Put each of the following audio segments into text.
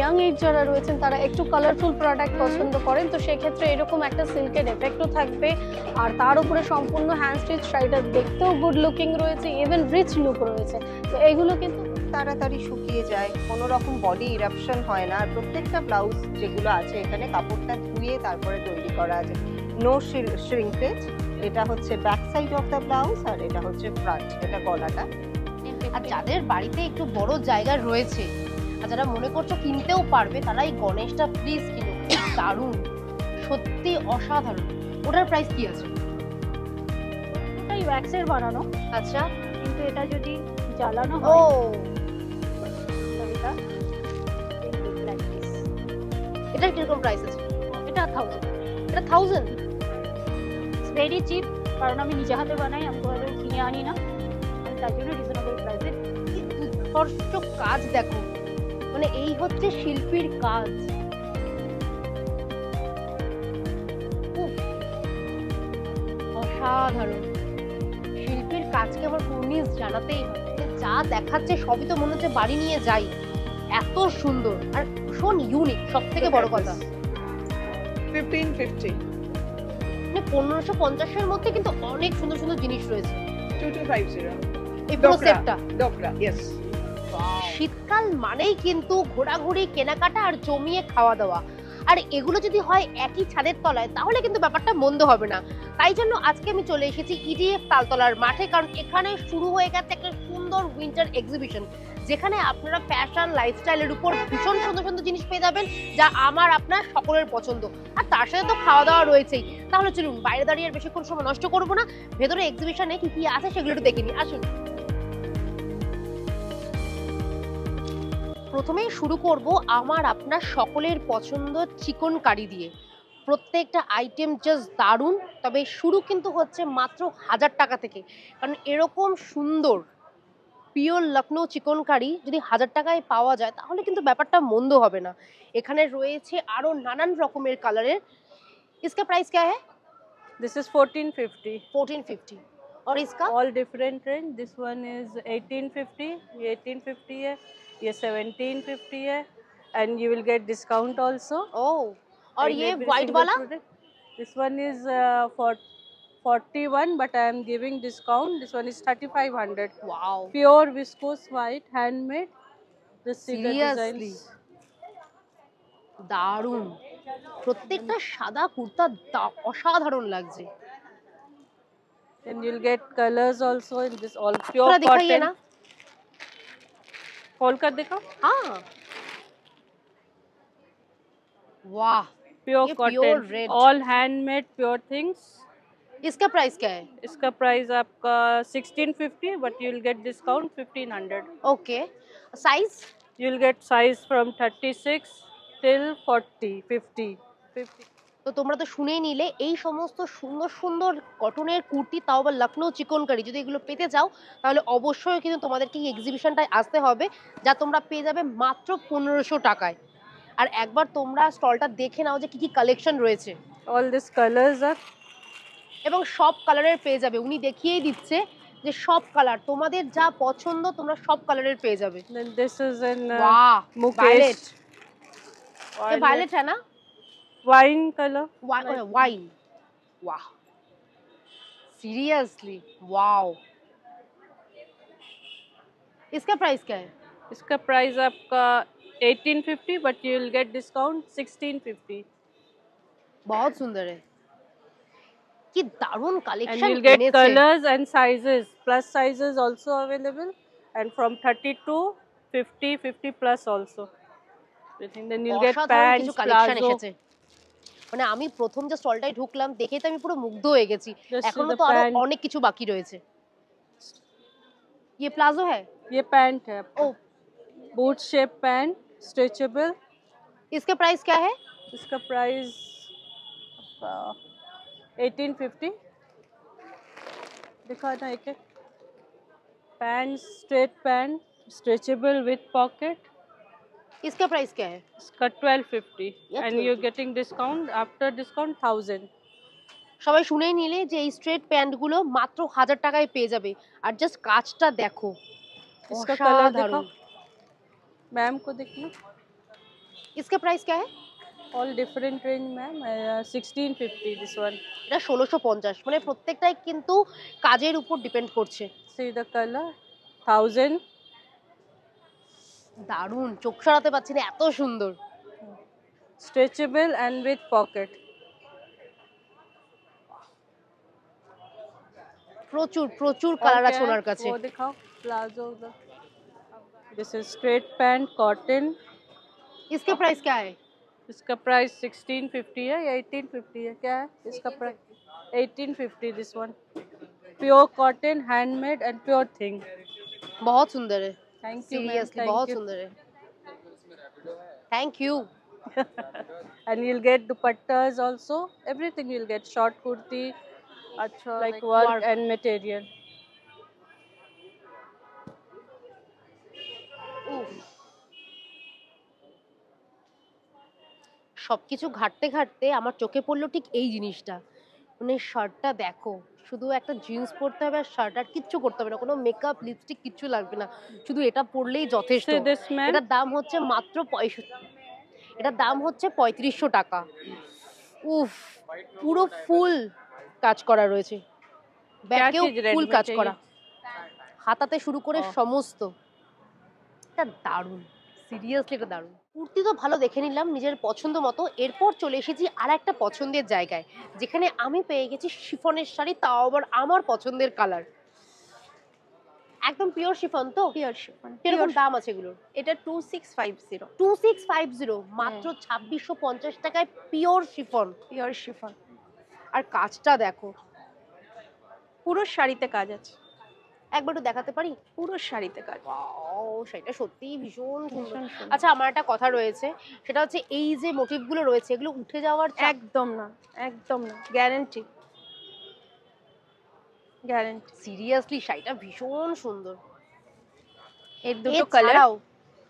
Young age যারা রয়েছেন তারা একটু কালারফুল প্রোডাক্ট পছন্দ করেন, তো সেক্ষেত্রে এরকম একটা সিল্কের এফেক্টও থাকবে। আর তার উপরে সম্পূর্ণ হ্যান্ড স্টিচ শাড়িটা দেখতেও গুড লুকিং রয়েছে, ইভেন রিচ লুক রয়েছে। তো এগুলো কিন্তু তাড়াতাড়ি শুকিয়ে যায়, কোনো রকম বডি ইরাপশন হয় না। আর প্রত্যেকটা ব্লাউজ যেগুলো আছে এখানে কাপড়টা ধুয়ে তারপরে তৈরি করা আছে, নো শ্রিঙ্কেজ। এটা হচ্ছে back side of the blouse আর এটা হচ্ছে ফ্রন্ট, এটা গলাটা। আর যাদের বাড়িতে একটু বড় জায়গা রয়েছে আর যারা মনে করছো কিনতেও পারবে, তারা এই গণেশটা প্লিজ কিনো, দারুণ, সত্যি অসাধারণ। ওটার প্রাইস কি আছে? এটাই ওয়্যাক্সের বানানো, আচ্ছা, কিন্তু এটা যদি জ্বালানো ও হয় এটা like this। এটার কিরকম প্রাইস আছে? এটা 1000, এটা 1000? ভেরি চিপ, কারণ আমি নিজে হাতে বানাই, আমি কোথাও থেকে কিনে আনি না, আমি তার জন্য রিজনেবল প্রাইসে। দুর্ধর্ষ কাজ দেখো, মানে এই হচ্ছে শিল্পীর কাজ। উফ, অসাধারণ। শিল্পীর কাজকে আমার কুর্নিশ জানাতেই হবে, যা দেখাচ্ছে সবই তো মনে হচ্ছে বাড়ি নিয়ে যাই, এত সুন্দর আর ভীষণ ইউনিক। সব থেকে বড় কথা 1550 মানে 1550 মধ্যে কিন্তু অনেক সুন্দর সুন্দর জিনিস রয়েছে। 2250 এই পুরো সেটটা ডোকরা, ইয়েস। শীতকাল মানেই কিন্তু ঘোরাঘুরি, কেনাকাটা আর জমিয়ে খাওয়া দাওয়া। আর এগুলো যদি হয় একই ছাদের তলায় তাহলে কিন্তু ব্যাপারটা মন্দ হবে না। তাই জন্য আজকে আমি চলে এসেছি ইডিএফ তালতলার মাঠে, কারণ এখানে শুরু হয়ে গেছে একটা সুন্দর উইন্টার এক্সিবিশন, যেখানে আপনারা ফ্যাশন লাইফস্টাইলের উপর ভীষণ সুন্দর সুন্দর জিনিস পেয়ে যাবেন, যা আমার আপনার সকলের পছন্দ। আর তার সাথে তো খাওয়া দাওয়া রয়েছেই। তাহলে চলুন, বাইরে দাঁড়িয়ে আর বেশিক্ষণ সময় নষ্ট করবো না, ভেতরে এক্সিবিশনে কি কি আছে সেগুলো একটু দেখে নিই, আসুন। প্রথমেই শুরু করব আমার আপনার সকলের পছন্দ চিকন কারি দিয়ে। প্রত্যেকটা আইটেম জাস্ট দারুণ, তবে শুরু কিন্তু হচ্ছে মাত্র 1000 টাকা থেকে। কারণ এরকম সুন্দর পিওর লখনৌ চিকন কারি যদি 1000 টাকায় পাওয়া যায় তাহলে কিন্তু ব্যাপারটা মন্দ হবে না। এখানে রয়েছে আরো নানান রকমের কালারের। इसका प्राइस क्या है? This is 1450. 1450। और इसका? All different range. This one is 1850. ये 1850 है, ये 1750 है, and you will get discount also. ओह, और in ये every व्हाइट single वाला? product. This one is for 41, but I am giving discount. This one is 3500. Wow, Pure viscose white, handmade. Just see the Seriously? designs. দারুণ। প্রত্যেকটা সাদা কুর্তা অসাধারণ লাগছে। And you'll get colors also in this, all pure थोड़ा दिखाइए cotton. ना। खोल कर दिखाओ। हाँ, वाह, Pure ये cotton, pure red। all handmade pure things. इसका प्राइस क्या है? इसका प्राइस आपका 1650, but you will get discount 1500. Okay, size? You will get size from 36 till 40, 50, 50. তো তোমরা তো শুনেই নিলে, এই সমস্ত সুন্দর সুন্দর কটনের কুর্তি, তাও আবার লখনৌ চিকন কারি, যদি এগুলো পেতে চাও তাহলে অবশ্যই কিন্তু তোমাদেরকে এই এক্সিবিশনটায় আসতে হবে, যা তোমরা পেয়ে যাবে মাত্র 1500 টাকায়। আর একবার তোমরা স্টলটা দেখে নাও যে কি কি কালেকশন রয়েছে, All these colors are. এবং সব কালারের পেয়ে যাবে। উনি দেখিয়েই দিচ্ছে যে সব কালার, তোমাদের যা পছন্দ তোমরা সব কালারের পেয়ে যাবে। Then this is in वाह, Mukesh. वायलेट, ये Violet. वायलेट है ना? Wine color. वाइन, वाह, सीरियसली वाओ। इसका प्राइस क्या है? इसका प्राइस आपका 1850, but you will get discount 1650. बहुत सुंदर है, कि दारुण And collection you'll get colors and sizes. Plus sizes also available, and from 32, 50, 50 plus also. Then you'll get pants, collection palazzo. এসেছে। মানে আমি প্রথম যে স্টলটায় ঢুকলাম দেখেই তো আমি পুরো মুগ্ধ হয়ে গেছি। Just see এখনো the তো আরো pant. অনেক কিছু বাকি রয়েছে। ये प्लाजो है? ये पैंट है ओ, आपका, बूट शेप पैंट, स्ट्रेचेबल। इसका प्राइस क्या है? इसका प्राइस 1850। दिखा ना एक एक pant, straight pant, stretchable with pocket. इसका प्राइस क्या है? इसका 1250, Yeah, and you're getting discount, after discount 1000। সবাই শুনেই নিলে যে এই স্ট্রেট প্যান্ট গুলো মাত্র 1000 টাকায় পেয়ে যাবে। আর জাস্ট কাজটা দেখো, इसका कलर অসাধারণ। दिखाओ, मैम को देखना। इसका प्राइस क्या है? All different range, ma'am. 1650 this one. এটা 1650, মানে প্রত্যেকটাই কিন্তু কাজের উপর ডিপেন্ড করছে। See the color, 1000. দারুণ, চোখ সরাতে পারছি না, এত সুন্দর। Stretchable and with pocket. প্রচুর প্রচুর কালার और আছে क्या ওনার है? কাছে। वो दिखाओ, palazzo the. This is straight pant cotton. इसका प्राइस क्या है? इसका प्राइस 1650 है या 1850 है, क्या है इसका price? 1850 this one. Pure cotton, handmade and pure thing. बहुत सुंदर है, Thank you, ma'am. Seriously Thank बहुत you. सुंदर है। Thank you. And you'll get dupattas also. Everything you'll get. Short kurti, अच्छा, like work work। and material. উফ, সবকিছু ঘাটতে ঘাটতে আমার চোখে পড়লো ঠিক এই জিনিসটা, মানে শার্টটা দেখো, শুধু একটা জিন্স পরতে হবে আর শার্ট, আর কিচ্ছু করতে হবে না, কোনো মেকআপ লিপস্টিক কিচ্ছু লাগবে না, শুধু এটা পরলেই যথেষ্ট। See this, ma'am. এটার দাম হচ্ছে মাত্র 65, এটার দাম হচ্ছে 3500 টাকা। উফ, পুরো ফুল কাজ করা রয়েছে, ব্যাকেও चीज रेड ফুল में কাজ चाहिए? করা, হাতাতে শুরু করে ও। সমস্ত। এটা দারুণ, সিরিয়াসলি এটা দারুণ। কুর্তি তো ভালো দেখে নিলাম নিজের পছন্দ মতো, এরপর চলে এসেছি আর একটা পছন্দের জায়গায়, যেখানে আমি পেয়ে গেছি শিফনের শাড়ি, তাও আবার আমার পছন্দের কালার। একদম পিওর শিফন তো? Pure chiffon. কিরকম দাম আছে এগুলোর? এটা 2650 2650, মাত্র 2650 টাকায় পিওর শিফন। Pure chiffon. আর কাজটা দেখো, পুরো শাড়িতে কাজ আছে, একবার একটু দেখাতে পারি? পুরো শাড়িতে কাজ। ওয়াও, সেটা সত্যিই ভীষণ সুন্দর। ভীষণ সুন্দর। আচ্ছা, আমার একটা কথা রয়েছে, সেটা হচ্ছে এই যে মোটিভগুলো রয়েছে এগুলো উঠে যাওয়ার একদম না, একদম না, গ্যারান্টি, গ্যারান্টি। সিরিয়াসলি শাড়িটা ভীষণ সুন্দর। এর দুটো কালার। এছাড়াও,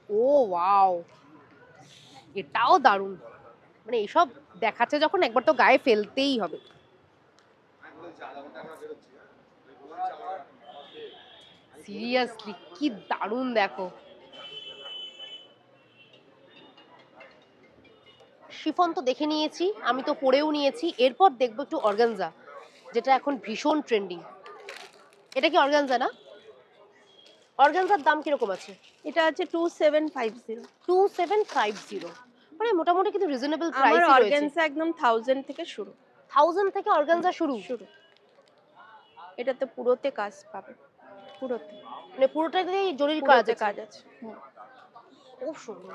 ও ওয়াও, এটাও দারুণ, মানে এইসব দেখাচ্ছে যখন একবার তো গায়ে ফেলতেই হবে। সিরিয়াসলি কি দারুণ দেখো। শিফন তো দেখে নিয়েছি, আমি তো পরেও নিয়েছি, এরপর দেখবো একটু অর্গানজা, যেটা এখন ভীষণ ট্রেন্ডিং। এটা কি অর্গানজা না? অর্গানজার দাম কিরকম আছে? এটা আছে 2750। 2750, মানে মোটামুটি কিন্তু রিজনেবল আমার প্রাইসই রয়েছে। অর্গানজা একদম 1000 থেকে শুরু। 1000 থেকে অর্গানজা শুরু? শুরু। এটাতে পুরোতে কাজ পাবে, পুরোতে, মানে পুরোটাতেই জরির কাজ পুরোতে আছে। কাজ আছে। খুব সুন্দর।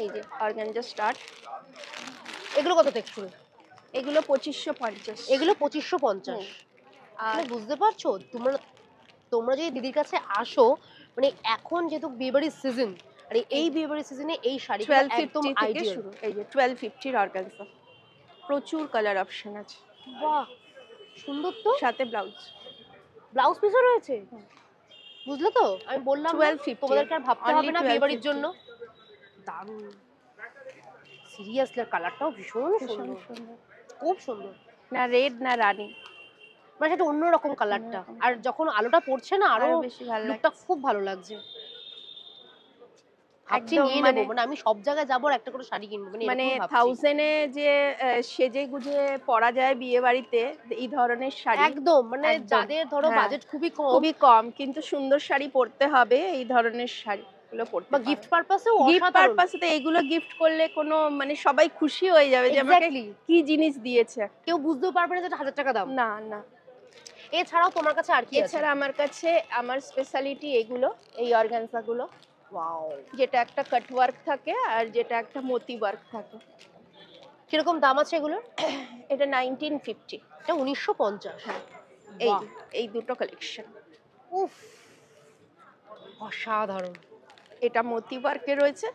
এই যে অর্গানজা স্টার্ট। এগুলো কত থেকে শুরু? এগুলো 2550। এগুলো 2550। আর মানে বুঝতে পারছো, তোমরা তোমরা যদি দিদির কাছে আসো, মানে এখন যেহেতু বিয়েবাড়ির সিজন, আর এই বিয়েবাড়ির সিজনে এই শাড়িগুলো একদম 1250 থেকে আইডিয়াল। শুরু। এই যে 1250 অর্গানজা, প্রচুর কালার অপশন আছে, বাহ, সুন্দর তো। সাথে ব্লাউজ। ব্লাউজ পিসও রয়েছে, বুঝলে তো? আমি বললাম 1250 তোমাদেরকে আর ভাবতে Only হবে না বিয়েবাড়ির 1250 জন্য। দারুণ, সিরিয়াসলি কালারটাও ভীষণ ভীষণ সুন্দর, সুন্দর। খুব সুন্দর। না রেড না রানী, মানে সেটা অন্যরকম কালারটা, অন্যরকম। আর যখন আলোটা পড়ছে না আরো আরো বেশি ভালো লুকটা লাগছে। খুব ভালো লাগছে। ভাবছি একদম নিয়ে নেবো, মানে আমি সব জায়গায় যাবো আর একটা করে শাড়ি কিনবো, মানে এরকম ভাবছি। 1000 এ যে সেজে গুজে পরা যায় বিয়ে বাড়িতে এই ধরনের শাড়ি, একদম, মানে একদম। যাদের ধরো হ্যাঁ। বাজেট খুবই কম, খুবই কম কিন্তু সুন্দর শাড়ি পরতে হবে, এই ধরনের শাড়িগুলো পরতে বা গিফট পারপাসেও গিফট অসাধারণ। পারপাসে তো এইগুলো গিফট করলে কোনো মানে সবাই খুশি হয়ে যাবে যে আমাকে Exactly. কি জিনিস দিয়েছে। কেউ বুঝতেও পারবে না যে এটা 1000 টাকা দাম। না না, এছাড়াও তোমার কাছে আর কি আছে? এছাড়া আমার কাছে আমার স্পেশালিটি এগুলো, এই অর্গানজা গুলো, ওয়াও, যেটা একটা কাট ওয়ার্ক থাকে আর যেটা একটা মতি ওয়ার্ক থাকে। কিরকম দাম আছে এগুলো? এটা 1950। এটা 1950। হ্যাঁ, এই বাহ। এই দুটো কালেকশন। উফ, অসাধারণ। এটা মতি ওয়ার্কে রয়েছে,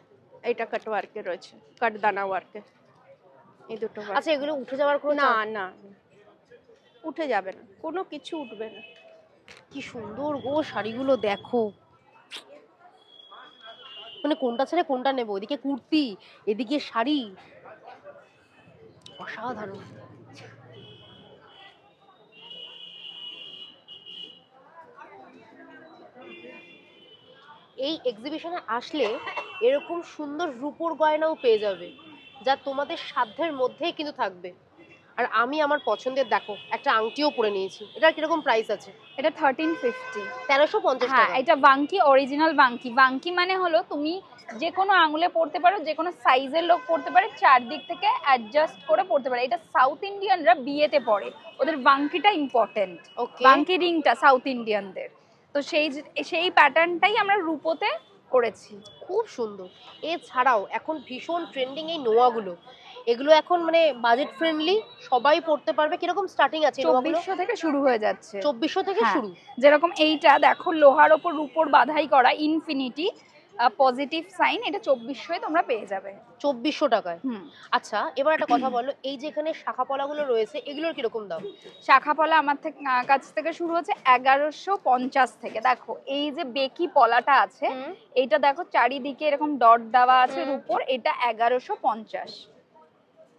এটা কাট ওয়ার্কে রয়েছে, কাট দানা ওয়ার্কে, এই দুটো work। আচ্ছা, এগুলো উঠে যাওয়ার কোনো না চান্স? না, উঠে যাবে না, কোনো কিছু উঠবে না। কি সুন্দর গো শাড়িগুলো দেখো, মানে কোনটা ছেড়ে কোনটা নেবো, এদিকে কুর্তি এদিকে শাড়ি, অসাধারণ। এই এক্সিবিশনে আসলে এরকম সুন্দর রূপোর গয়নাও পেয়ে যাবে, যা তোমাদের সাধ্যের মধ্যেই কিন্তু থাকবে। আর আমি আমার পছন্দের দেখো একটা আংটিও পরে নিয়েছি। এটার কিরকম প্রাইস আছে? এটা 1350। 1350 হ্যাঁ, টাকা। এটা বাঙ্কি, অরিজিনাল বাঙ্কি। বাঙ্কি মানে হলো তুমি যে কোনো আঙুলে পড়তে পারো, যে কোনো সাইজের লোক পড়তে পারে, চারদিক থেকে অ্যাডজাস্ট করে পড়তে পারে। এটা সাউথ ইন্ডিয়ানরা বিয়েতে পড়ে, ওদের বাঙ্কিটা ইম্পর্টেন্ট। ওকে, বাঙ্কি রিংটা সাউথ ইন্ডিয়ানদের, তো সেই প্যাটার্নটাই আমরা রূপোতে করেছি। খুব সুন্দর। এছাড়াও এখন ভীষণ ট্রেন্ডিং এই নোয়াগুলো, এগুলো এখন মানে বাজেট ফ্রেন্ডলি, সবাই পড়তে পারবে। কিরকম স্টার্টিং আছে নোয়াগুলো? 2400 থেকে শুরু হয়ে যাচ্ছে। 2400 থেকে হ্যাঁ। শুরু। যেরকম এইটা দেখো, লোহার ওপর রূপোর বাধাই করা, ইনফিনিটি পজিটিভ সাইন, এটা 2400 তোমরা পেয়ে যাবে। 2400 টাকায়। আচ্ছা, এবার একটা কথা বলো, এই যে এখানে শাখা পলাগুলো রয়েছে এগুলোর কিরকম দাম? শাখাপলা আমার কাছ থেকে শুরু হচ্ছে 1150 থেকে। দেখো এই যে বেকি পলাটা আছে, এইটা দেখো চারিদিকে এরকম ডট দেওয়া আছে রূপোর, এটা 1150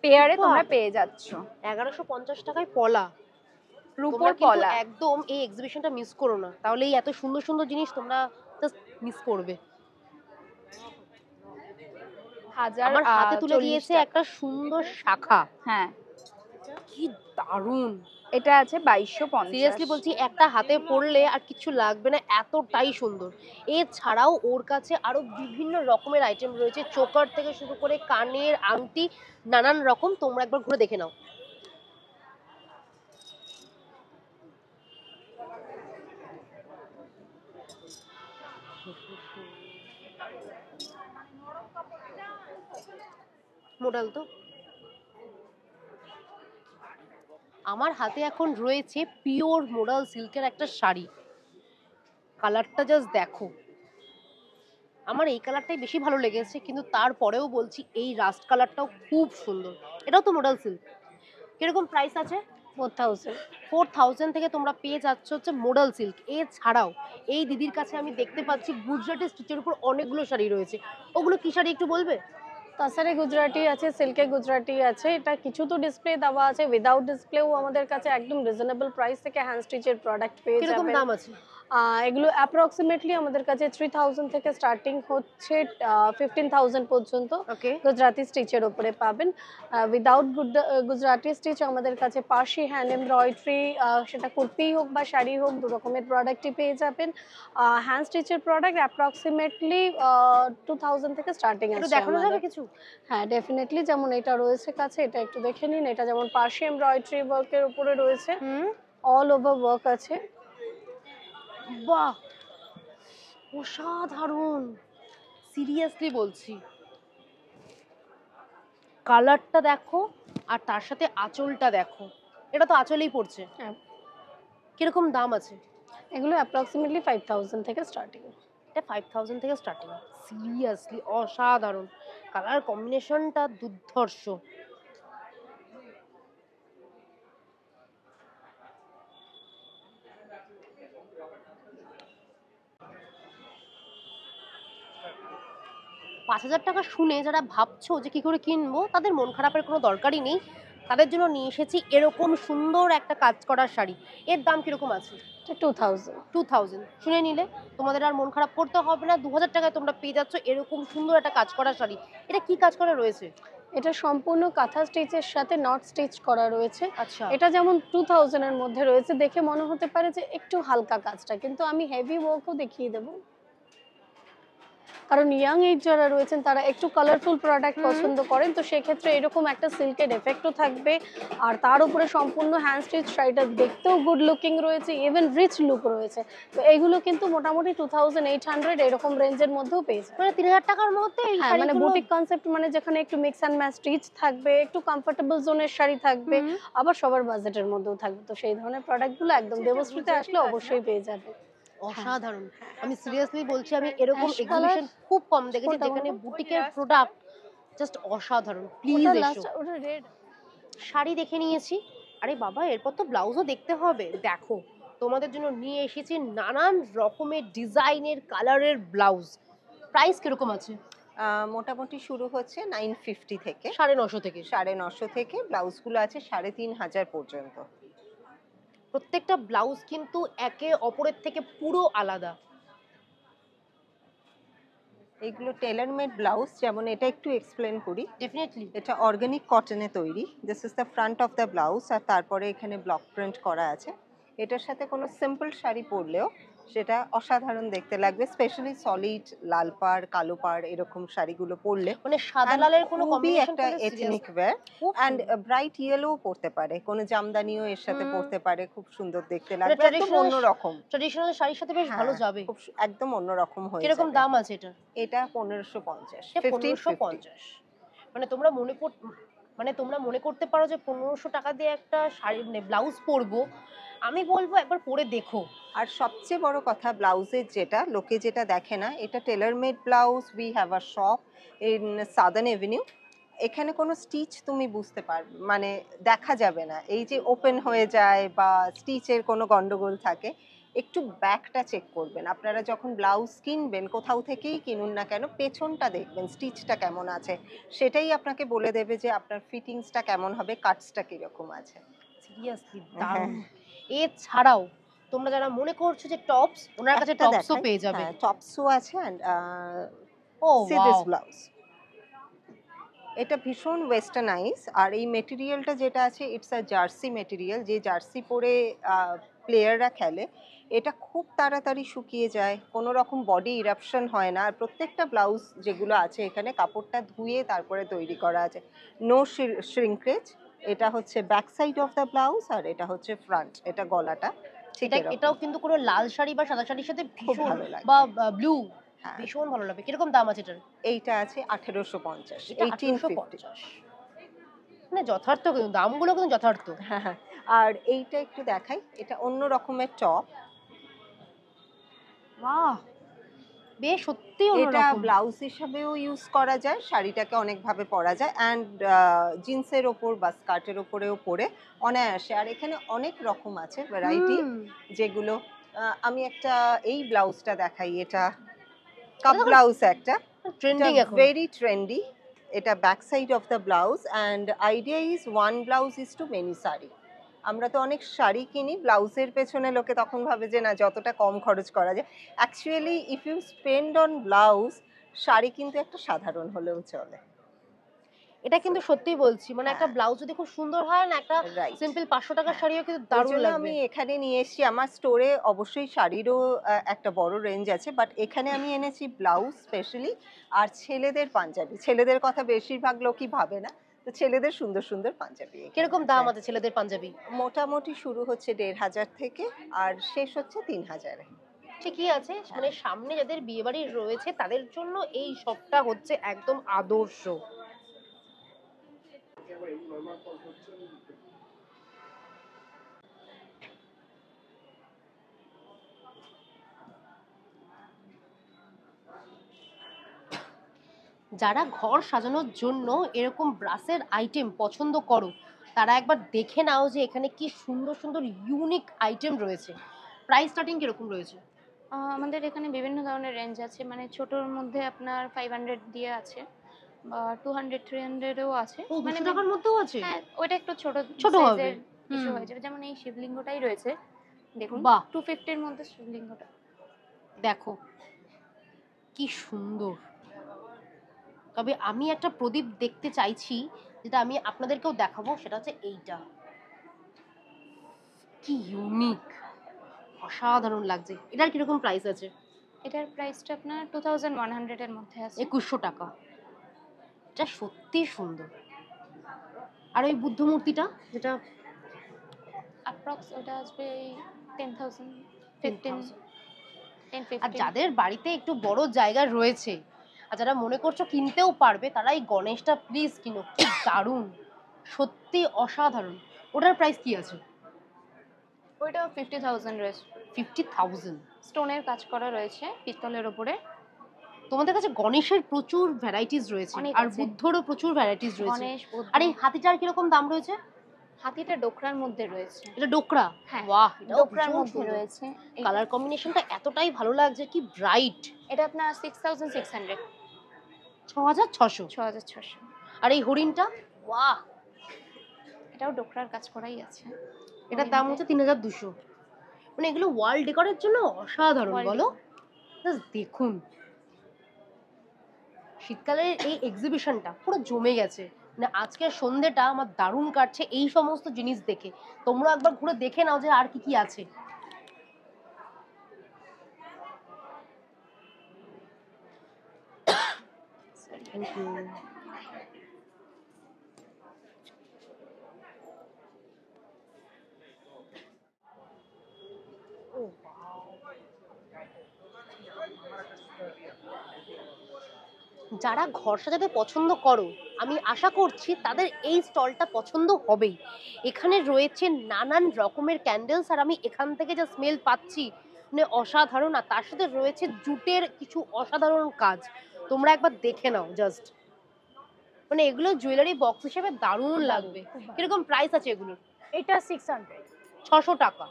পেয়ারে তোমরা পেয়ে যাচ্ছ। 1150 টাকায় পলা, রূপোর তোমরা কিন্তু পলা। একদম এই এক্সিবিশনটা মিস করো না, তাহলে এই এত সুন্দর সুন্দর জিনিস তোমরা জাস্ট মিস করবে। আমার হাতে তুলে দিয়েছে একটা সুন্দর শাখা। হ্যাঁ, কি দারুণ। এটা আছে 2250। সিরিয়াসলি বলছি, একটা হাতে পড়লে আর কিছু লাগবে না, এতটাই সুন্দর। এছাড়াও ওর কাছে আরো বিভিন্ন রকমের আইটেম রয়েছে, চোকার থেকে শুরু করে কানের আংটি, নানান রকম। তোমরা একবার ঘুরে দেখে নাও। মোডাল তো আমার হাতে এখন রয়েছে পিওর মোডাল সিল্কের একটা শাড়ি। কালারটা জাস্ট দেখো, আমার এই কালারটাই বেশি ভালো লেগেছে, কিন্তু তারপরেও বলছি এই রাস্ট কালারটাও খুব সুন্দর। এটাও তো মোডাল সিল্ক। কিরকম প্রাইস আছে? 4000। 4000 থেকে তোমরা পেয়ে যাচ্ছ হচ্ছে মোডাল সিল্ক। এছাড়াও এই দিদির কাছে আমি দেখতে পাচ্ছি গুজরাটি স্টিচের উপর অনেকগুলো শাড়ি রয়েছে। ওগুলো কি শাড়ি একটু বলবে? তাছাড়া গুজরাটি আছে, সিল্কে গুজরাটি আছে। এটা কিছু তো ডিসপ্লে দেওয়া আছে, উইদাউট ডিসপ্লেও আমাদের কাছে একদম রিজনেবল প্রাইস থেকে হ্যান্ড স্টিচের প্রোডাক্ট পেয়ে কিরকম যাবেন। দাম আছে? এগুলো অ্যাপ্রক্সিমেটলি আমাদের কাছে 3000 থেকে স্টার্টিং হচ্ছে 15000 পর্যন্ত ওকে, গুজরাটি স্টিচের উপরে পাবেন। উইদাউট গুজরাটি স্টিচ আমাদের কাছে পার্সি হ্যান্ড এমব্রয়ডারি, সেটা কুর্তি হোক বা শাড়ি হোক, দু রকমের প্রোডাক্টই পেয়ে যাবেন। হ্যান্ড স্টিচের প্রোডাক্ট অ্যাপ্রক্সিমেটলি 2000 থেকে স্টার্টিং একটু আছে দেখানো যাবে আমাদের। কিছু? হ্যাঁ, ডেফিনেটলি। যেমন এটা রয়েছে কাছে, এটা একটু দেখে নিন। এটা যেমন পার্সি এমব্রয়ডারি ওয়ার্কের উপরে রয়েছে, অল ওভার ওয়ার্ক আছে। বাহ, অসাধারণ। সিরিয়াসলি বলছি, কালারটা দেখো আর তার সাথে আঁচলটা দেখো। এটা তো আঁচলেই পড়ছে। হ্যাঁ। কিরকম দাম আছে? এগুলো অ্যাপ্রক্সিমেটলি 5000 থেকে স্টার্টিং। এটা 5000 থেকে স্টার্টিং। সিরিয়াসলি অসাধারণ, কালার কম্বিনেশনটা দুর্ধর্ষ। $5000 শুনে যারা ভাবছো যে কি করে কিনবো, তাদের মন খারাপের কোনো দরকারই নেই। তাদের জন্য নিয়ে এসেছি এরকম সুন্দর একটা কাজ করা শাড়ি। এর দাম কিরকম আছে? 2000। 2000 শুনে নিলে তোমাদের আর মন খারাপ করতে হবে না। 2000 টাকায় তোমরা পেয়ে যাচ্ছ এরকম সুন্দর একটা কাজ করা শাড়ি। এটা কি কাজ করা রয়েছে? এটা সম্পূর্ণ কাঁথা স্টিচের সাথে নট স্টিচ করা রয়েছে। আচ্ছা, এটা যেমন 2000 এর মধ্যে রয়েছে, দেখে মনে হতে পারে যে একটু হালকা কাজটা, কিন্তু আমি হেভি ওয়ার্কও দেখিয়ে দেবো। কারণ ইয়াং এজ যারা রয়েছেন তারা একটু কালারফুল প্রোডাক্ট পছন্দ করেন, তো সেক্ষেত্রে এরকম একটা সিল্কের এফেক্টও থাকবে। আর তার উপরে সম্পূর্ণ হ্যান্ড স্টিচ শাড়িটা দেখতেও গুড লুকিং রয়েছে, ইভেন রিচ লুক রয়েছে। তো এইগুলো কিন্তু মোটামুটি 2800 এরকম রেঞ্জের মধ্যেও পেয়ে যাবে। মানে 3000 টাকার মধ্যে এই হ্যাঁ, মানে শাড়িগুলো? বুটিক কনসেপ্ট, মানে যেখানে একটু মিক্স অ্যান্ড ম্যাচ স্টিচ থাকবে, একটু কমফোর্টেবল জোনের শাড়ি থাকবে, আবার সবার বাজেটের মধ্যেও থাকবে। তো সেই ধরনের প্রোডাক্টগুলো একদম দেবশ্রীতে আসলে অবশ্যই পেয়ে যাবে। অসাধারণ। আমি সিরিয়াসলি বলছি, আমি এরকম Ash এক্সিবিশন color? খুব কম দেখেছি কোনটা যেখানে বলো? বুটিকের প্রোডাক্ট জাস্ট অসাধারণ। প্লিজ ওটা এসো। লাস্ট, ওটা রেড। শাড়ি দেখে নিয়েছি, আরে বাবা এরপর তো ব্লাউজও দেখতে হবে। দেখো তোমাদের জন্য নিয়ে এসেছি নানান রকমের ডিজাইনের কালারের ব্লাউজ। প্রাইস কিরকম আছে? মোটামুটি শুরু হচ্ছে 950 থেকে, 950 থেকে। 950 থেকে ব্লাউজগুলো আছে 3500 পর্যন্ত। প্রত্যেকটা ব্লাউজ কিন্তু একে অপরের থেকে পুরো আলাদা। এইগুলো টেলার মেড ব্লাউজ, যেমন এটা একটু এক্সপ্লেন করি। ডেফিনেটলি। এটা অর্গানিক কটনে তৈরি। This is the front of the blouse, আর তারপরে এখানে ব্লক প্রিন্ট করা আছে। এটার সাথে কোনো সিম্পল শাড়ি পরলেও সেটা অসাধারণ দেখতে লাগবে, স্পেশালি সলিড লাল পাড় কালো পাড় এরকম শাড়িগুলো পরলে। মানে সাদা And লালের কোনো খুবই কম্বিনেশন একটা ethnic wire, and bright yellow পরতে পারে, কোনো জামদানিও এর সাথে পরতে পারে, খুব সুন্দর দেখতে লাগবে, একদম traditional- অন্যরকম। ট্র্যাডিশনাল শাড়ির সাথে বেশ ভালো যাবে। খুব একদম অন্যরকম হয়ে কিরকম যাবে। দাম আছে এটা? এটা 1550, 1550। মানে তোমরা মনে করতে পারো যে 1500 টাকা দিয়ে একটা শাড়ি ব্লাউজ পরবো, আমি বলবো একবার পরে দেখো। আর সবচেয়ে বড় কথা, ব্লাউজের যেটা লোকে যেটা দেখে না, এটা tailor made blouse. We have a shop in Southern Avenue. এখানে কোনো স্টিচ তুমি বুঝতে পারবে মানে দেখা যাবে না, এই যে ওপেন হয়ে যায় বা স্টিচের কোনো গন্ডগোল থাকে। একটু ব্যাকটা চেক করবেন আপনারা যখন ব্লাউজ কিনবেন, কোথাও থেকেই কিনুন না কেন, পেছনটা দেখবেন স্টিচটা কেমন আছে, সেটাই আপনাকে বলে দেবে যে আপনার ফিটিংসটা কেমন হবে, কাটসটা কিরকম আছে। সিরিয়াসলি দারুণ। এছাড়াও তোমরা যারা মনে করছো যে টপস, ওনার কাছে টপসও পেয়ে যাবে। টপসও আছে, and oh see this wow, blouse। এটা ভীষণ ওয়েস্টার্নাইজ, আর এই মেটেরিয়ালটা যেটা আছে ইটস আ জার্সি মেটেরিয়াল। যে জার্সি পরে প্লেয়াররা খেলে, এটা খুব তাড়াতাড়ি শুকিয়ে যায়, কোনো রকম বডি ইরাপশন হয় না। আর প্রত্যেকটা ব্লাউজ যেগুলো আছে এখানে কাপড়টা ধুয়ে তারপরে তৈরি করা আছে, নো শ্রিঙ্কেজ। এটা হচ্ছে back side of the blouse, আর এটা হচ্ছে ফ্রন্ট, এটা গলাটা ঠিক এরকম। এটাও কিন্তু কোনো লাল শাড়ি বা সাদা শাড়ির সাথে খুব ভীষণ ভালো লাগে। বা ব্লু হ্যাঁ, ভীষণ ভালো লাগবে। কিরকম দাম আছে এটার? এইটা আছে 1850, এটা 1850। মানে যথার্থ, কিন্তু দামগুলো কিন্তু যথার্থ। হ্যাঁ হ্যাঁ। আর এইটা একটু দেখাই, এটা অন্য রকমের টপ। বাহ, বেশ সত্যি এটা অন্যরকম। ব্লাউজ হিসাবেও ইউজ করা যায়, শাড়িটাকে অনেকভাবে পরা যায়, অ্যান্ড জিন্সের ওপর বা স্কার্টের ওপরেও পরে অনায়াসে। আর এখানে অনেক রকম আছে ভ্যারাইটি, যেগুলো আমি একটা এই ব্লাউজটা দেখাই। এটা কাপ ব্লাউজ, একটা ট্রেন্ডিং এখন। Very trendy. এটা back side of the blouse, and idea is one blouse is to many sari. আমরা তো অনেক শাড়ি কিনি, ব্লাউজের পেছনে লোকে তখন ভাবে যে না যতটা কম খরচ করা যায়। Actually if you spend on blouse, sari কিন্তু একটা সাধারণ হলেও চলে। এটা কিন্তু সত্যি বলছি, মানে একটা হ্যাঁ। ব্লাউজ যদি খুব সুন্দর হয় না, একটা রাইট। সিম্পল 500 টাকার হ্যাঁ। শাড়িও কিন্তু তার দারুণ জন্য লাগবে। আমি এখানে নিয়ে এসেছি, আমার স্টোরে অবশ্যই শাড়িরও একটা বড় রেঞ্জ আছে, বাট এখানে আমি এনেছি ব্লাউজ স্পেশালি, আর ছেলেদের পাঞ্জাবি। ছেলেদের কথা বেশিরভাগ লোকই ভাবে না, তো ছেলেদের সুন্দর সুন্দর পাঞ্জাবি। কিরকম দাম আছে ছেলেদের পাঞ্জাবি? মোটামুটি শুরু হচ্ছে 1500 থেকে, আর শেষ হচ্ছে 3000-এ। ঠিকই আছে, মানে সামনে যাদের বিয়ে বাড়ি রয়েছে তাদের জন্য এই শপটা হচ্ছে একদম আদর্শ। যারা ঘর সাজানোর জন্য এরকম ব্রাসের আইটেম পছন্দ করো, তারা একবার দেখে নাও যে এখানে কি সুন্দর সুন্দর ইউনিক আইটেম রয়েছে। প্রাইস স্টার্টিং কিরকম রয়েছে? আমাদের এখানে বিভিন্ন ধরনের রেঞ্জ আছে, মানে ছোটোর মধ্যে আপনার 500 দিয়ে আছে, বা 200-300-এও আছে। ও, মানে 200 টাকার মধ্যেও আছে? হ্যাঁ, ওইটা একটু ছোট ছোট হবে। ইস্যু হয়ে যাবে। যেমন এই শিবলিঙ্গটাই রয়েছে, দেখুন বাহ। 250-এর মধ্যে শিবলিঙ্গটা। দেখো কি সুন্দর। তবে আমি একটা প্রদীপ দেখতে চাইছি, যেটা আমি আপনাদেরকেও দেখাবো, সেটা হচ্ছে এইটা। কি ইউনিক, অসাধারণ লাগছে। এটার কিরকম প্রাইস আছে? এটার প্রাইসটা আপনার 2100-এর মধ্যে আছে। 2100 টাকা। এটা সত্যি সুন্দর। আর ওই বুদ্ধ মূর্তিটা যেটা অ্যাপ্রক্স ওটা আসবে এই 10,000, 15, 10-15। আর যাদের বাড়িতে একটু বড় জায়গা রয়েছে আর যারা মনে করছো কিনতেও পারবে, তারা এই গণেশটা প্লিজ কিনো, কি দারুণ, সত্যি অসাধারণ। ওটার প্রাইস কি আছে? ওইটা 50,000 রয়েছে। 50,000। স্টোনের কাজ করা রয়েছে পিতলের উপরে। তোমাদের কাছে গণেশের প্রচুর ভ্যারাইটিস রয়েছে, অনেক আর আছে। বুদ্ধরও প্রচুর ভ্যারাইটিস রয়েছে। গণেশ, বুদ্ধ। আর এই হাতিটার কিরকম দাম রয়েছে? হাতিটা ডোকরার মধ্যে রয়েছে। এটা ডোকরা? হ্যাঁ, বাহ, এটাও ডোকরার ভীষণ মধ্যে সুন্দর। রয়েছে। কালার কম্বিনেশনটা এতটাই ভালো লাগছে, কি ব্রাইট। এটা আপনার 6,600, 6600। 6,600। আর এই হরিণটা, বাহ, এটাও ডোকরার কাজ করাই আছে। এটার দাম হচ্ছে 3200। মানে এগুলো ওয়াল ডেকোরের জন্য অসাধারণ, Wall বলো। জাস্ট দেখুন, শীতকালের এই এক্সিবিশনটা পুরো জমে গেছে। মানে আজকের সন্ধ্যেটা আমার দারুণ কাটছে এই সমস্ত জিনিস দেখে। তোমরা একবার ঘুরে দেখে নাও যে আর কি কি আছে। Thank you. Oh, wow. যারা ঘর সাজাতে পছন্দ করো আমি আশা করছি তাদের এই স্টলটা পছন্দ হবেই। এখানে রয়েছে নানান রকমের ক্যান্ডেলস, আর আমি এখান থেকে যা স্মেল পাচ্ছি মানে অসাধারণ। আর তার সাথে রয়েছে জুটের কিছু অসাধারণ কাজ, তোমরা একবার দেখে নাও জাস্ট। মানে এগুলো জুয়েলারি বক্স হিসেবে দারুণ লাগবে। কিরকম প্রাইস আছে এগুলোর? এটা 600। 600 টাকা।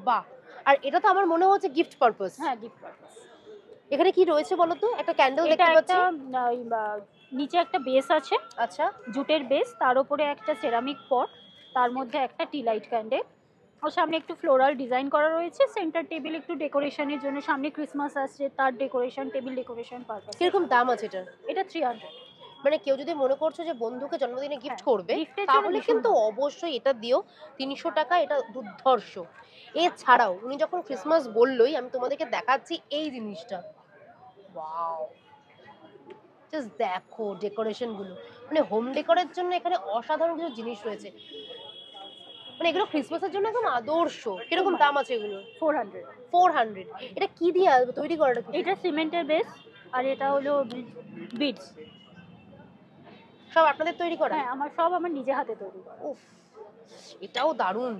বাহ। আর এটা তো আমার মনে হচ্ছে গিফট পারপাস। হ্যাঁ, গিফট পারপাস। এখানে কি রয়েছে বলো তো? একটা ক্যান্ডেল দেখতে পাচ্ছি। নিচে একটা বেস আছে, আচ্ছা, জুটের বেস, তার উপরে একটা সেরামিক পট, তার মধ্যে একটা টি লাইট ক্যান্ডেল, আর সামনে একটু ফ্লোরাল ডিজাইন করা রয়েছে। সেন্টার টেবিল একটু ডেকোরেশনের জন্য, সামনে ক্রিসমাস আসছে তার ডেকোরেশন, টেবিল ডেকোরেশন পারপাস। কিরকম দাম আছে এটা? এটা 300। মানে কেউ যদি মনে করছো যে বন্ধুকে জন্মদিনে গিফট করবে গিফটের জন্য তাহলে ভীষণ কিন্তু ভালো। অবশ্যই এটা দিও। 300 টাকা, এটা দুর্ধর্ষ। এছাড়াও উনি যখন ক্রিসমাস বললোই আমি তোমাদেরকে দেখাচ্ছি এই জিনিসটা। ওয়াও, জাস্ট দেখো ডেকোরেশন গুলো, মানে হোম ডেকোরের জন্য এখানে অসাধারণ কিছু জিনিস রয়েছে। মানে এগুলো ক্রিসমাসের জন্য একদম আদর্শ। কিরকম দাম আছে এগুলো? 400। 400। এটা কি দিয়ে তৈরি করাটা? এটা সিমেন্টের বেস, আর এটা হলো বিডস। সব আপনাদের তৈরি করা? হ্যাঁ, আমার নিজে হাতে তৈরি করা। উফ, এটাও দারুণ।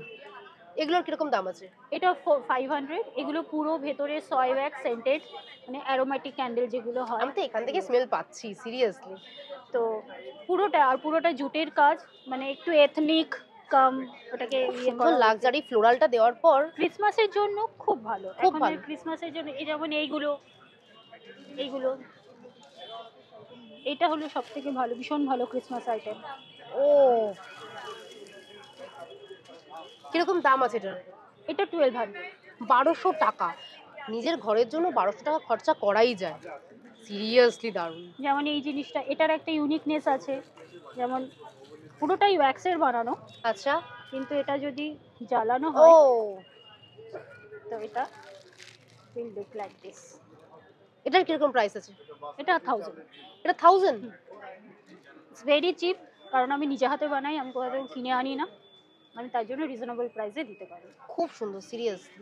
এগুলোর কিরকম দাম আছে? এটা 500। এগুলো পুরো ভেতরে সয় ওয়্যাক্স সেন্টেড, মানে অ্যারোমেটিক ক্যান্ডেল যেগুলো হয়। আমি তো এখান থেকে স্মেল পাচ্ছি সিরিয়াসলি। তো পুরোটা জুটের কাজ, মানে একটু এথনিক কাম, ওটাকে সুন্দর লাক্সারি ফ্লোরালটা দেওয়ার পর ক্রিসমাসের জন্য খুব ভালো। খুব এখন ভালো। ক্রিসমাসের জন্য এই যেমন এইগুলো এটা হলো সবথেকে ভালো, ভীষণ ভালো ক্রিসমাস আইটেম। ও, কিরকম দাম আছে এটার? এটা 1200। 1200 টাকা। নিজের ঘরের জন্য 1200 টাকা খরচা করাই যায়। সিরিয়াসলি দারুণ। যেমন এই জিনিসটা, এটার একটা ইউনিকনেস আছে, যেমন পুরোটাই ওয়্যাক্সের বানানো, আচ্ছা, কিন্তু এটা যদি জ্বালানো ও হয় তো এটা will look like this. এটার কিরকম প্রাইস আছে? এটা 1000। এটা 1000? ইটস ভেরি চিপ, কারণ আমি নিজে হাতে বানাই, আমি কোথাও থেকে কিনে আনি না, আমি তার জন্য রিজনেবল প্রাইসে দিতে পারি। খুব সুন্দর সিরিয়াসলি।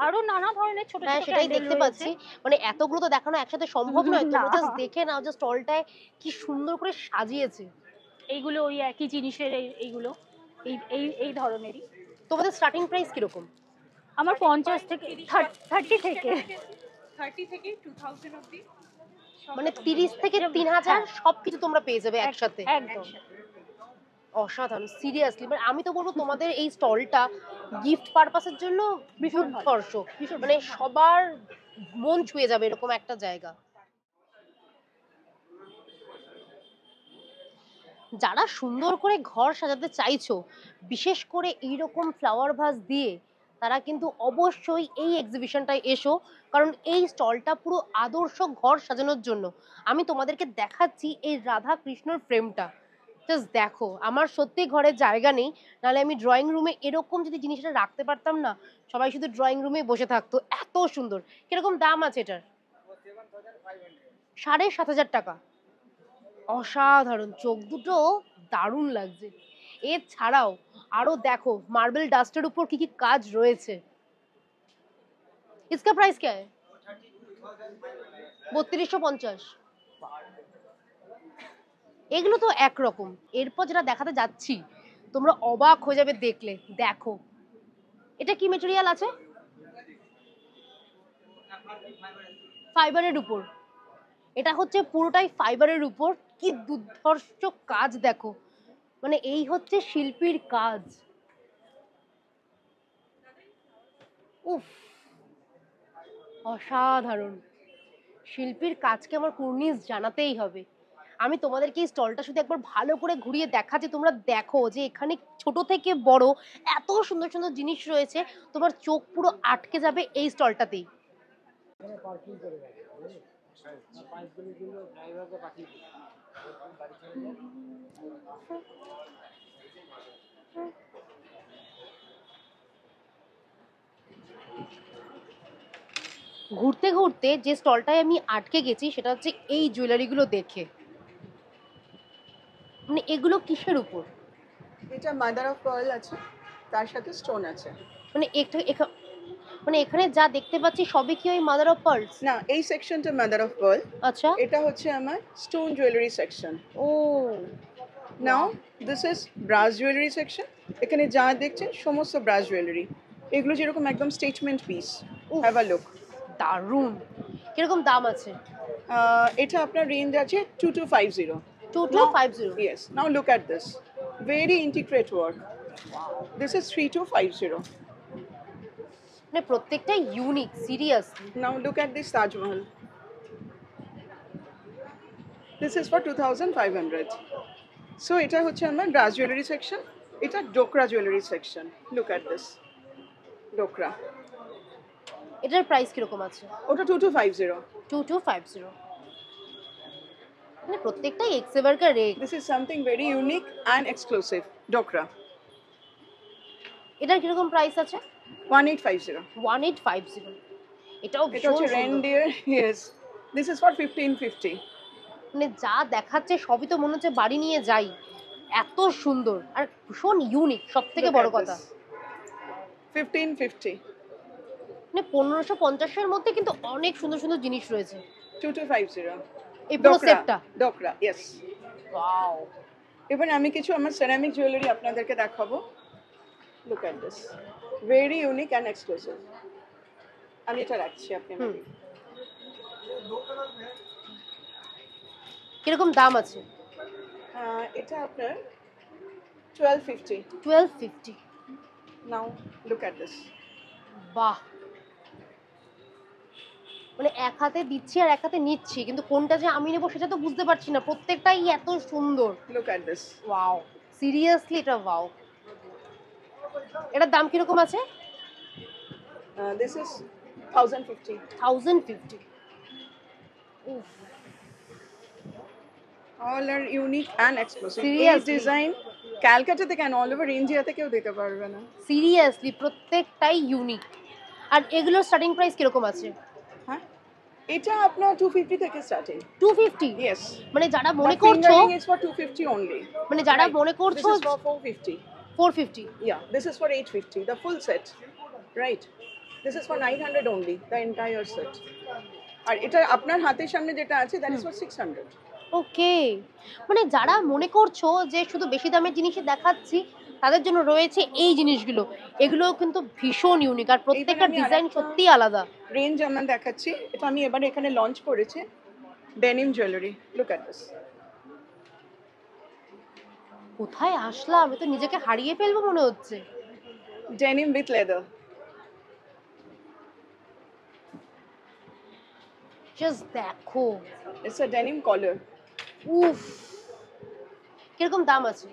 আরো নানা ধরনের ছোট হ্যাঁ, ছোট সেটাই ক্যান্ডেল দেখতে পাচ্ছি। মানে এতগুলো তো দেখানো একসাথে সম্ভব নয়। তোমরা জাস্ট দেখে নাও যে স্টলটায় কি সুন্দর করে সাজিয়েছে। এইগুলো ওই একই জিনিসের, এইগুলো এই ধরনেরই। তোমাদের স্টার্টিং প্রাইস কিরকম? আমার 50 থেকে 30 থেকে 2000 অবধি। মানে 30 থেকে 3000 সবকিছু তোমরা পেয়ে যাবে একসাথে। একদম অসাধারণ সিরিয়াসলি। মানে আমি তো বলবো তোমাদের এই স্টলটা গিফট পারপাসের জন্য ভীষণ উৎকর্ষ। মানে সবার মন ছুঁয়ে যাবে এরকম একটা জায়গা। যারা সুন্দর করে ঘর সাজাতে চাইছো, বিশেষ করে এইরকম ফ্লাওয়ার ভাস দিয়ে, তারা কিন্তু অবশ্যই এই এক্সিবিশনটায় এসো, কারণ এই স্টলটা পুরো আদর্শ ঘর সাজানোর জন্য। আমি তোমাদেরকে দেখাচ্ছি এই রাধা কৃষ্ণর ফ্রেমটা, জাস্ট দেখো। আমার সত্যি ঘরে জায়গা নেই, নাহলে আমি ড্রয়িং রুমে এরকম যদি জিনিসটা রাখতে পারতাম না, সবাই শুধু ড্রয়িং রুমে বসে থাকতো। এত সুন্দর। কিরকম দাম আছে এটার? 7500 টাকা। অসাধারণ, চোখ দুটো দারুণ লাগছে। এছাড়াও আরো দেখো মার্বেল ডাস্টের উপর কি কি কাজ রয়েছে। इसका प्राइस क्या है? 3250। এগুলো তো একরকম। এরপর যেটা দেখাতে যাচ্ছি তোমরা অবাক হয়ে যাবে দেখলে। দেখো এটা কি ম্যাটেরিয়াল আছে? ফাইবারের উপর। এটা হচ্ছে পুরোটাই ফাইবারের উপর। কি দুর্ধর্ষ কাজ দেখো, মানে এই হচ্ছে শিল্পীর কাজ। উফ, অসাধারণ। শিল্পীর কাজকে আমার কুর্নিশ জানাতেই হবে। আমি তোমাদেরকে এই স্টলটা শুধু একবার ভালো করে ঘুরিয়ে দেখাচ্ছি, তোমরা দেখো যে এখানে ছোট থেকে বড় এত সুন্দর সুন্দর জিনিস রয়েছে, তোমার চোখ পুরো আটকে যাবে এই স্টলটাতেই। ঘুরতে ঘুরতে যে স্টলটায় আমি আটকে গেছি সেটা হচ্ছে এই জুয়েলারিগুলো দেখে। মানে এগুলো কিসের উপর? এটা মাদার অফ পার্ল আছে, তার সাথে স্টোন আছে। মানে মানে এখানে যা দেখতে পাচ্ছি সবই কি ওই মাদার অফ পার্লস? না, এই সেকশনটা মাদার অফ পার্ল, আচ্ছা। এটা হচ্ছে আমার stone jewellery section. Oh now this is brass jewellery section. এখানে যা দেখছেন সমস্ত ব্রাস জুয়েলারি, এগুলো যেরকম একদম statement piece. Have a look. দারুণ। কিরকম দাম আছে? এটা আপনার রেঞ্জ আছে 2250। 2250। Yes. Now look at this. Very intricate work. This is 3250. মানে প্রত্যেকটা unique, seriously. Now look at this Taj Mahal. This is for 2500. So এটা হচ্ছে আমার brass jewelry section. এটা ডোকরা jewelry section. Look at this. ডোকরা। এটার price কিরকম আছে? ওটা 2250. 2250। মানে প্রত্যেকটাই এক্সেভারকার rate. This is something very unique and exclusive. Dokra. এটার কিরকম প্রাইস আছে? 1850. 1850। এটাও এটা হচ্ছে reindeer. Yes. This is for 1550. মানে যা দেখাচ্ছে সবই তো মনে হচ্ছে বাড়ি নিয়ে যাই, এত সুন্দর আর ভীষণ ইউনিক। সব থেকে বড় কথা 1550. মানে 1550-এর মধ্যে কিন্তু অনেক সুন্দর সুন্দর জিনিস রয়েছে। 2250. এই পুরো সেটটা ডোকরা, ইয়েস। ওয়াও। এবার আমি কিছু আমার সেরামিক জুয়েলারি আপনাদেরকে দেখাবো। Look at this, very unique and exclusive. আমি এটা রাখছি, আপনি আমাকে। কিরকম দাম আছে? এটা আপনার 1250। 1250। নাও লুক এট দিস। বাহ, মানে এক হাতে দিচ্ছি আর এক হাতে নিচ্ছি, কিন্তু কোনটা যে আমি নেবো সেটা তো বুঝতে পারছি না। প্রত্যেকটাই এত সুন্দর। Look at this. Wow, seriously এটা ওয়াও। এটার দাম কিরকম আছে? This is 1050। 1050। উফ, all are unique and exclusive. এই Seriously? ডিজাইন ক্যালকাটাতে কেন, অল ওভার ইন্ডিয়াতে কেউ দিতে পারবে না। সিরিয়াসলি প্রত্যেকটাই ইউনিক। আর এগুলোর স্টার্টিং প্রাইস কিরকম আছে? হ্যাঁ, এটা আপনার 250 থেকে স্টার্টিং। 250? ইয়েস। মানে যারা মনে করছো, ইজ ফর 250 অনলি। মানে যারা Right. মনে করছো This is for 450. 450। Yeah, this is for 850, the full set. Right. This is for 900 only, the entire set. আর এটা আপনার হাতের সামনে যেটা আছে that is for 600. ওকে, মানে যারা মনে করছো যে শুধু বেশি দামের জিনিসই দেখাচ্ছি তাদের জন্য রয়েছে এই জিনিসগুলো। এগুলো কিন্তু ভীষণ ইউনিক আর প্রত্যেকটা আমি ডিজাইন আরেকটা- সত্যি আলাদা। রেঞ্জ আমরা দেখাচ্ছি, এটা আমি এবারে এখানে লঞ্চ করেছি, denim jewellery. Look at this. কোথায় আসলাম, আমি তো নিজেকে হারিয়ে ফেলবো মনে হচ্ছে। Denim with leather. জাস্ট দেখো, ইটস আ ডেনিম কলার। উফ, কিরকম দাম আছে?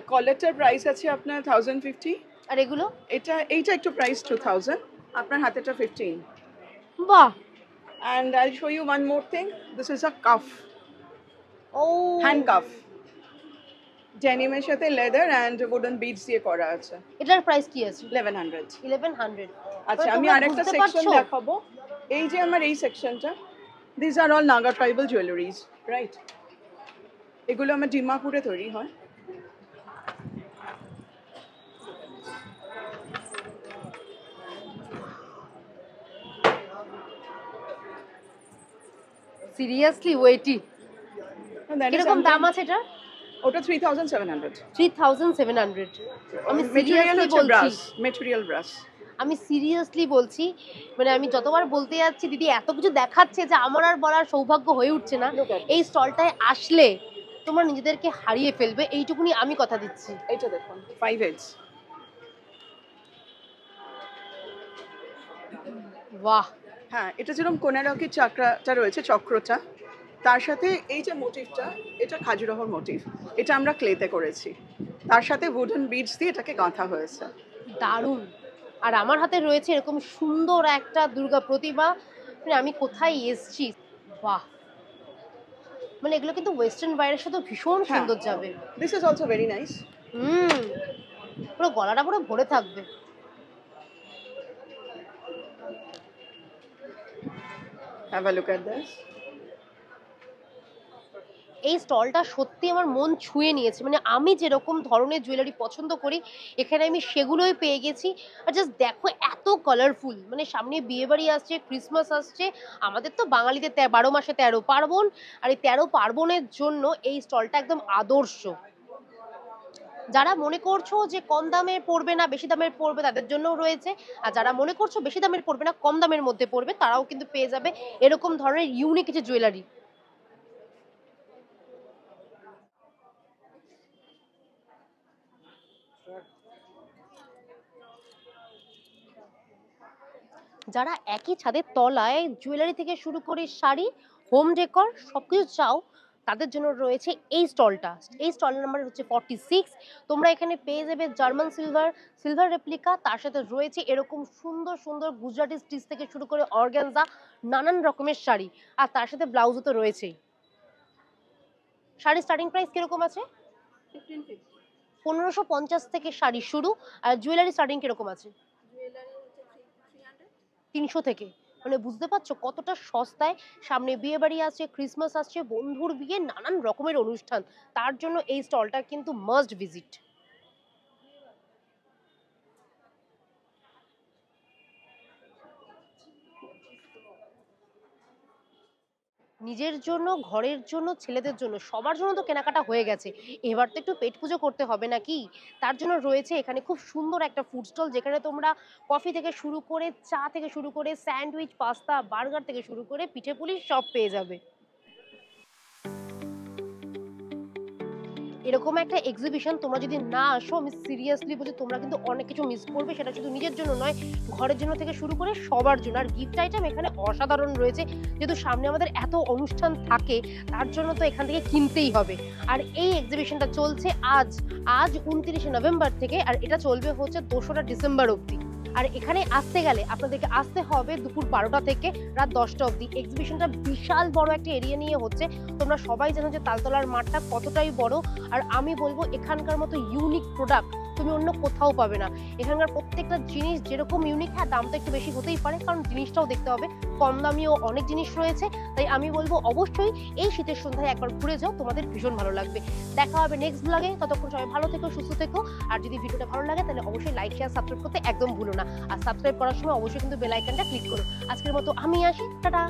কলারটার প্রাইস আছে আপনার 1050। আর এগুলো? এইটা একটু প্রাইস 2000, আপনার হাতেটা 15। বাহ। And I'll show you one more thing. This is a cuff, O, hand cuff. ডেনিমের সাথে লেদার অ্যান্ড উডেন বিডস দিয়ে করা আছে। এটার প্রাইস কি আছে? 1100। 1100। আচ্ছা, এবার আমি তোমরা আরেকটা বুঝতে সেকশন পারছো? দেখাবো। এই যে আমার এই সেকশনটা, this are all Naga tribal jewelleries, right? এগুলো আমার ডিমাপুরে তৈরি হয়। সিরিয়াসলি ওয়েটি। That is কিরকম দাম something- আছে এটা? ওটা 3700। 3700। আমি মেটেরিয়াল সিরিয়াসলি হচ্ছে বলছি, ব্রাশ, মেটেরিয়াল ব্রাশ। আমি সিরিয়াসলি বলছি, মানে আমি যতবার বলতে যাচ্ছি দিদি এত কিছু দেখাচ্ছে যে আমার আর বলার সৌভাগ্য হয়ে উঠছে না। Look at এই স্টলটায় আসলে তোমরা নিজেদেরকে হারিয়ে ফেলবে, এইটুকুনি আমি কথা দিচ্ছি। এইটা দেখুন, 5 heads। বাহ, হ্যাঁ, এটা যেরকম কোনারকের চাকরাটা রয়েছে, চক্রটা, তার সাথে এই যে মোটিভটা, এটা খাজুরাহোর মোটিভ, এটা আমরা ক্লেতে করেছি, তার সাথে উডেন বিডস দিয়ে এটাকে গাঁথা হয়েছে। দারুণ। আর আমার হাতে রয়েছে এরকম সুন্দর একটা দুর্গা প্রতিমা। মানে আমি কোথায় এসছি, বাহ, মানে এগুলো কিন্তু ওয়েস্টার্ন ওয়্যারের সাথে ভীষণ হ্যাঁ। সুন্দর যাবে। This is also very nice. পুরো গলাটা পুরো ভরে থাকবে। Have a look at this. এই স্টলটা সত্যি আমার মন ছুঁয়ে নিয়েছে, মানে আমি যেরকম ধরনের জুয়েলারি পছন্দ করি এখানে আমি সেগুলোই পেয়ে গেছি। আর জাস্ট দেখো এত কালারফুল, মানে সামনে বিয়ে বাড়ি আসছে, ক্রিসমাস আসছে, আমাদের তো বাঙালিদের 12 মাসে 13 পার্বণ, আর এই 13 পার্বণের জন্য এই স্টলটা একদম আদর্শ। যারা মনে করছো যে কম দামে পড়বে না বেশি দামের পড়বে তাদের জন্যও রয়েছে, আর যারা মনে করছো বেশি দামের পড়বে না কম দামের মধ্যে পড়বে তারাও কিন্তু পেয়ে যাবে এরকম ধরনের ইউনিক কিছু জুয়েলারি। যারা একই ছাদের তলায় জুয়েলারি থেকে শুরু করে শাড়ি, হোম ডেকর সবকিছু চাও তাদের জন্য রয়েছে এই স্টলটা। এই স্টলের নাম্বার হচ্ছে 46। তোমরা এখানে পেয়ে যাবে জার্মান সিলভার রেপ্লিকা, তার সাথে রয়েছে এরকম সুন্দর সুন্দর গুজরাটি স্টিচ থেকে শুরু করে অর্গানজা, নানান রকমের শাড়ি, আর তার সাথে ব্লাউজও তো রয়েছেই। শাড়ির স্টার্টিং প্রাইস কিরকম আছে? 1550 থেকে শাড়ি শুরু। আর জুয়েলারি স্টার্টিং কিরকম আছে? 300 থেকে। মানে বুঝতে পারছো কতটা সস্তায়। সামনে বিয়ে বাড়ি আছে, ক্রিসমাস আসছে, বন্ধুর বিয়ে, নানান রকমের অনুষ্ঠান, তার জন্য এই স্টলটা কিন্তু মাস্ট ভিজিট। নিজের জন্য, ঘরের জন্য, ছেলেদের জন্য, সবার জন্য তো কেনাকাটা হয়ে গেছে, এবার তো একটু পেট পুজো করতে হবে নাকি। তার জন্য রয়েছে এখানে খুব সুন্দর একটা ফুড স্টল, যেখানে তোমরা কফি থেকে শুরু করে, চা থেকে শুরু করে, স্যান্ডউইচ, পাস্তা, বার্গার থেকে শুরু করে পিঠে পুলি সব পেয়ে যাবে। এরকম একটা এক্সিবিশন তোমরা যদি না আসো, আমি সিরিয়াসলি বলছি তোমরা কিন্তু অনেক কিছু মিস করবে। সেটা শুধু নিজের জন্য নয়, ঘরের জন্য থেকে শুরু করে সবার জন্য। আর গিফট আইটেম এখানে অসাধারণ রয়েছে, যেহেতু সামনে আমাদের এত অনুষ্ঠান থাকে তার জন্য তো এখান থেকে কিনতেই হবে। আর এই এক্সিবিশনটা চলছে আজ 29শে নভেম্বর থেকে, আর এটা চলবে হচ্ছে 2রা ডিসেম্বর অবধি। আর এখানে আসতে গেলে আপনাদেরকে আসতে হবে দুপুর 12টা থেকে রাত 10টা অবধি। এক্সিবিশনটা বিশাল বড় একটা এরিয়া নিয়ে হচ্ছে। তোমরা সবাই জানো যে তালতলার মাঠটা কতটাই বড়, আর আমি বলবো এখানকার মতো ইউনিক প্রোডাক্ট তুমি অন্য কোথাও পাবে না। এখানকার প্রত্যেকটা জিনিস যেরকম ইউনিক, হ্যাঁ দামটা একটু বেশি হতেই পারে, কারণ জিনিসটাও দেখতে হবে, কম দামিও অনেক জিনিস রয়েছে। তাই আমি বলবো অবশ্যই এই শীতের সন্ধ্যায় একবার ঘুরে যাও, তোমাদের ভীষণ ভালো লাগবে। দেখা হবে নেক্সট ব্লগে, ততক্ষণ সবাই ভালো থেকো, সুস্থ থেকো। আর যদি ভিডিওটা ভালো লাগে তাহলে অবশ্যই লাইক, শেয়ার, সাবস্ক্রাইব করতে একদম ভুলো না। আর সাবস্ক্রাইব করার সময় অবশ্যই কিন্তু বেল আইকনটা ক্লিক করো। আজকের মতো আমি আসি, টাটা।